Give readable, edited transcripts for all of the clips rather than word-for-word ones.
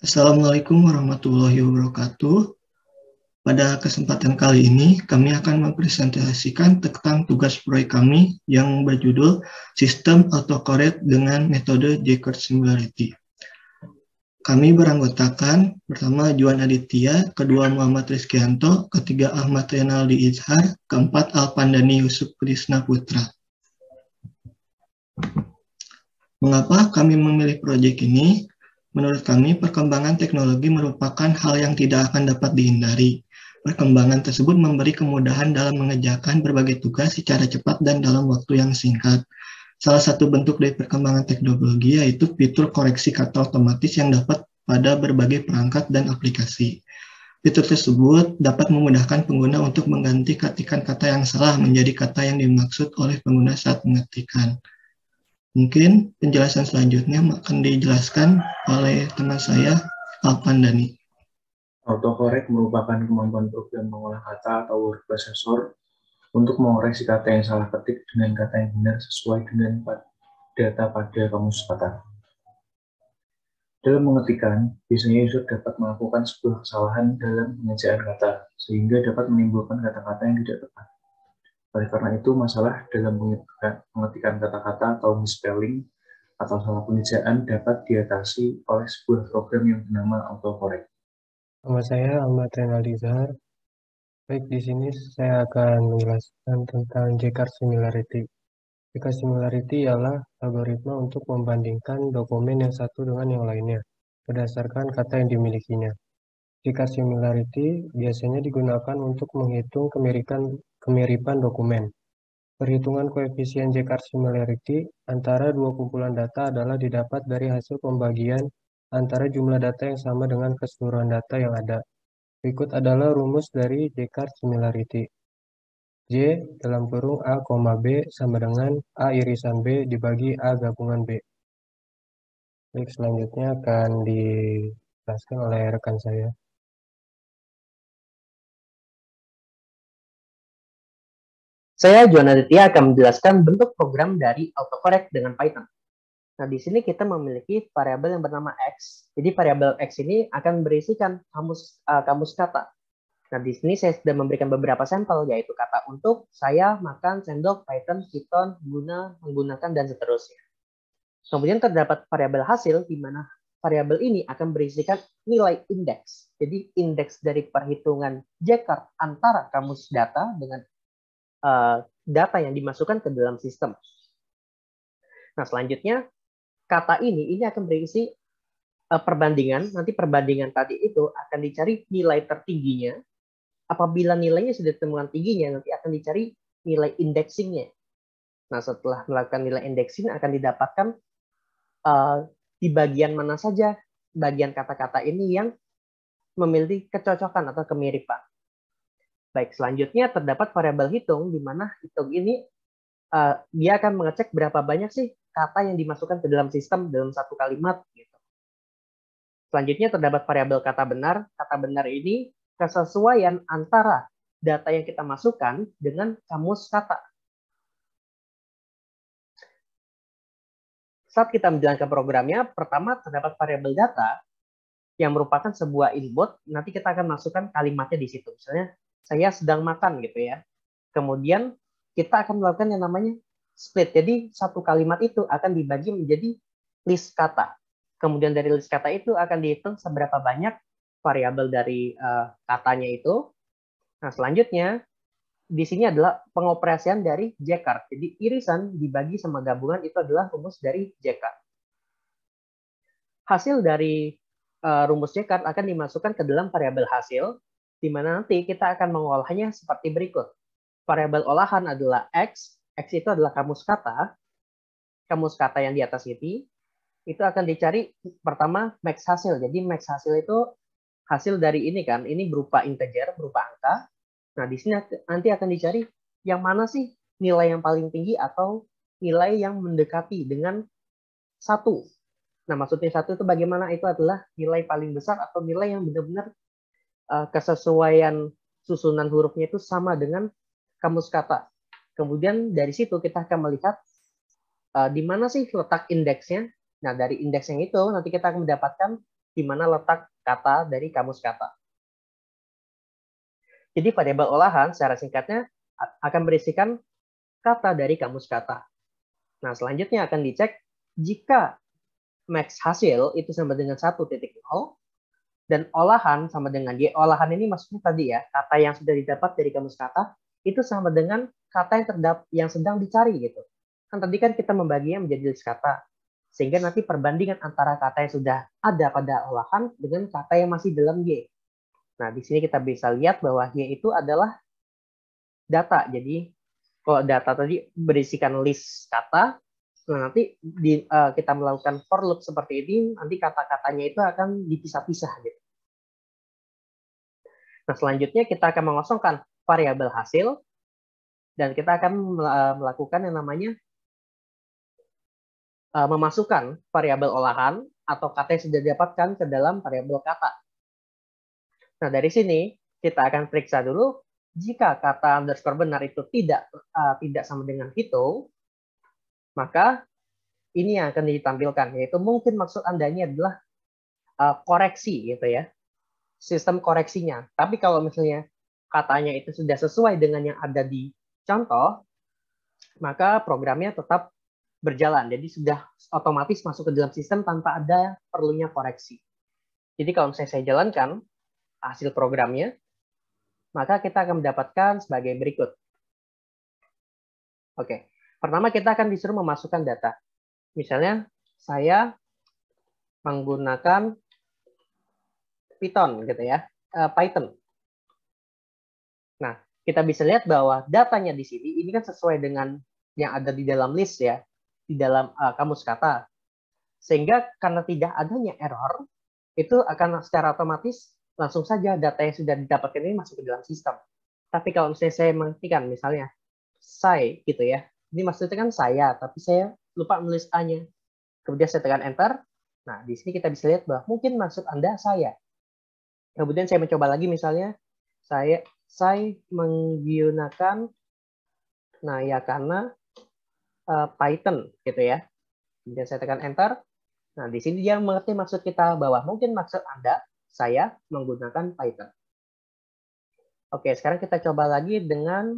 Assalamualaikum warahmatullahi wabarakatuh. Pada kesempatan kali ini, kami akan mempresentasikan tentang tugas proyek kami yang berjudul Sistem Autocorrect dengan metode Jaeger Similarity. Kami beranggotakan pertama Juan Aditya, kedua Muhammad Rizkyanto, ketiga Ahmad Renaldi Izhar, keempat Alpandani Yusuf Krisna Putra. Mengapa kami memilih proyek ini? Menurut kami, perkembangan teknologi merupakan hal yang tidak akan dapat dihindari. Perkembangan tersebut memberi kemudahan dalam mengerjakan berbagai tugas secara cepat dan dalam waktu yang singkat. Salah satu bentuk dari perkembangan teknologi yaitu fitur koreksi kata otomatis yang dapat pada berbagai perangkat dan aplikasi. Fitur tersebut dapat memudahkan pengguna untuk mengganti ketikan kata yang salah menjadi kata yang dimaksud oleh pengguna saat mengetikkan. Mungkin penjelasan selanjutnya akan dijelaskan oleh teman saya, Alpandani. Autocorrect merupakan kemampuan program mengolah kata atau word processor untuk mengoreksi kata yang salah ketik dengan kata yang benar sesuai dengan data pada kamus kata. Dalam mengetikkan, biasanya user dapat melakukan sebuah kesalahan dalam pengejaan kata, sehingga dapat menimbulkan kata-kata yang tidak tepat. Oleh karena itu, masalah dalam pengetikan kata-kata atau misspelling atau salah pengejaan dapat diatasi oleh sebuah program yang bernama autocorrect. Nama saya Ahmad Renaldi Izhar. Baik, di sini saya akan menjelaskan tentang Jaeger Similarity. Jaeger Similarity ialah algoritma untuk membandingkan dokumen yang satu dengan yang lainnya berdasarkan kata yang dimilikinya. Jaeger Similarity biasanya digunakan untuk menghitung kemiripan dokumen. Perhitungan koefisien Jaeger Similarity antara dua kumpulan data adalah didapat dari hasil pembagian antara jumlah data yang sama dengan keseluruhan data yang ada. Berikut adalah rumus dari Jaeger Similarity. J dalam kurung A, B sama dengan A irisan B dibagi A gabungan B. Baik, selanjutnya akan dijelaskan oleh rekan saya. Saya Juan Aditya akan menjelaskan bentuk program dari autocorrect dengan Python. Nah, di sini kita memiliki variabel yang bernama X. Jadi variabel X ini akan berisikan kamus kata. Nah, di sini saya sudah memberikan beberapa sampel, yaitu kata untuk, saya, makan, sendok, Python, Python, guna, menggunakan, dan seterusnya. Kemudian terdapat variabel hasil, di mana variabel ini akan berisikan nilai indeks. Jadi, indeks dari perhitungan Jaeger antara kamus data dengan data yang dimasukkan ke dalam sistem. Nah, selanjutnya, kata ini akan berisi perbandingan. Nanti perbandingan tadi itu akan dicari nilai tertingginya. Apabila nilainya sudah ditemukan tingginya, nanti akan dicari nilai indexingnya. Nah, setelah melakukan nilai indexing, akan didapatkan di bagian mana saja bagian kata-kata ini yang memiliki kecocokan atau kemiripan. Baik, selanjutnya terdapat variabel hitung, di mana hitung ini dia akan mengecek berapa banyak sih kata yang dimasukkan ke dalam sistem dalam satu kalimat. Gitu. Selanjutnya terdapat variabel kata benar. Kata benar ini kesesuaian antara data yang kita masukkan dengan kamus kata. Saat kita menjalankan programnya, pertama terdapat variabel data yang merupakan sebuah input. Nanti kita akan masukkan kalimatnya di situ. Misalnya, saya sedang makan gitu ya. Kemudian kita akan melakukan yang namanya split. Jadi satu kalimat itu akan dibagi menjadi list kata. Kemudian dari list kata itu akan dihitung seberapa banyak variabel dari katanya itu. Nah, selanjutnya di sini adalah pengoperasian dari Jaeger. Jadi irisan dibagi sama gabungan itu adalah rumus dari Jaeger. Hasil dari rumus Jaeger akan dimasukkan ke dalam variabel hasil, di mana nanti kita akan mengolahnya seperti berikut. Variabel olahan adalah X. X itu adalah kamus kata yang di atas ini. Itu akan dicari pertama max hasil. Jadi max hasil itu hasil dari ini kan, ini berupa integer, berupa angka. Nah, di sini nanti akan dicari yang mana sih nilai yang paling tinggi atau nilai yang mendekati dengan 1. Nah, maksudnya 1 itu bagaimana? Itu adalah nilai paling besar atau nilai yang benar-benar kesesuaian susunan hurufnya itu sama dengan kamus kata. Kemudian dari situ kita akan melihat di mana sih letak indeksnya. Nah, dari indeks yang itu nanti kita akan mendapatkan di mana letak kata dari kamus kata. Jadi variabel olahan secara singkatnya akan berisikan kata dari kamus kata. Nah, selanjutnya akan dicek jika max hasil itu sama dengan 1.0 dan olahan sama dengan Y. Olahan ini maksudnya tadi ya, kata yang sudah didapat dari kamus kata itu sama dengan kata yang sedang dicari gitu. Kan tadi kan kita membaginya menjadi list kata. Sehingga nanti perbandingan antara kata yang sudah ada pada olahan dengan kata yang masih dalam Y. Nah, di sini kita bisa lihat bahwa Y itu adalah data. Jadi, kalau data tadi berisikan list kata, nah nanti kita melakukan for loop seperti ini, nanti kata-katanya itu akan dipisah-pisah gitu. Nah, selanjutnya kita akan mengosongkan variabel hasil, dan kita akan melakukan yang namanya memasukkan variabel olahan atau kata yang sudah didapatkan ke dalam variabel kata. Nah, dari sini kita akan periksa dulu jika kata underscore benar itu tidak sama dengan hitung, maka ini yang akan ditampilkan, yaitu mungkin maksud Anda ini adalah koreksi gitu ya, sistem koreksinya. Tapi kalau misalnya katanya itu sudah sesuai dengan yang ada di contoh, maka programnya tetap berjalan. Jadi sudah otomatis masuk ke dalam sistem tanpa ada perlunya koreksi. Jadi kalau misalnya saya jalankan hasil programnya, maka kita akan mendapatkan sebagai berikut. Oke, pertama kita akan disuruh memasukkan data. Misalnya saya menggunakan Python gitu ya, Python. Nah, kita bisa lihat bahwa datanya di sini ini kan sesuai dengan yang ada di dalam list ya, di dalam kamus kata. Sehingga karena tidak adanya error, itu akan secara otomatis langsung saja data yang sudah didapatkan ini masuk ke dalam sistem. Tapi kalau misalnya saya mengetikkan misalnya saya gitu ya, ini maksudnya kan saya, tapi saya lupa menulis A-nya. Kemudian saya tekan enter. Nah, di sini kita bisa lihat bahwa mungkin maksud Anda saya. Kemudian saya mencoba lagi misalnya saya menggunakan, nah ya karena Python gitu ya. Kemudian saya tekan enter. Nah, di sini dia mengerti maksud kita bahwa mungkin maksud Anda saya menggunakan Python. Oke, sekarang kita coba lagi dengan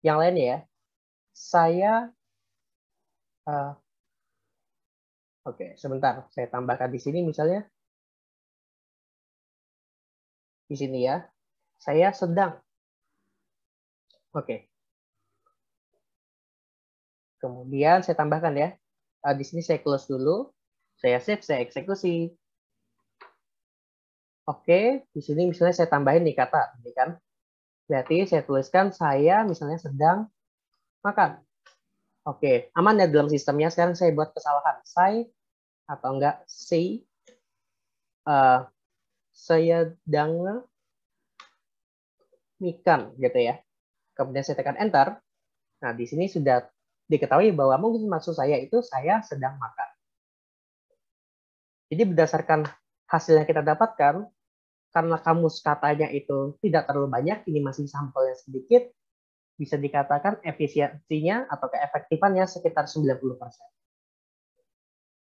yang lain ya. Saya oke, sebentar. Saya tambahkan di sini misalnya. Di sini ya. Saya sedang. Oke. Kemudian saya tambahkan ya. Di sini saya close dulu. Saya save, saya eksekusi. Oke, di sini misalnya saya tambahin nih kata, ini kan. Berarti saya tuliskan saya misalnya sedang makan. Oke, aman ya dalam sistemnya. Sekarang saya buat kesalahan. Saya atau enggak say saya sedang makan gitu ya. Kemudian saya tekan enter. Nah, di sini sudah diketahui bahwa mungkin maksud saya itu saya sedang makan. Jadi berdasarkan hasil yang kita dapatkan, karena kamus katanya itu tidak terlalu banyak, ini masih sampelnya sedikit, bisa dikatakan efisiensinya atau keefektifannya sekitar 90%.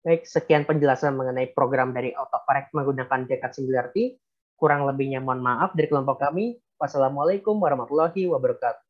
Baik, sekian penjelasan mengenai program dari autocorrect menggunakan Jakarta Singularity. Kurang lebihnya mohon maaf dari kelompok kami. Wassalamualaikum warahmatullahi wabarakatuh.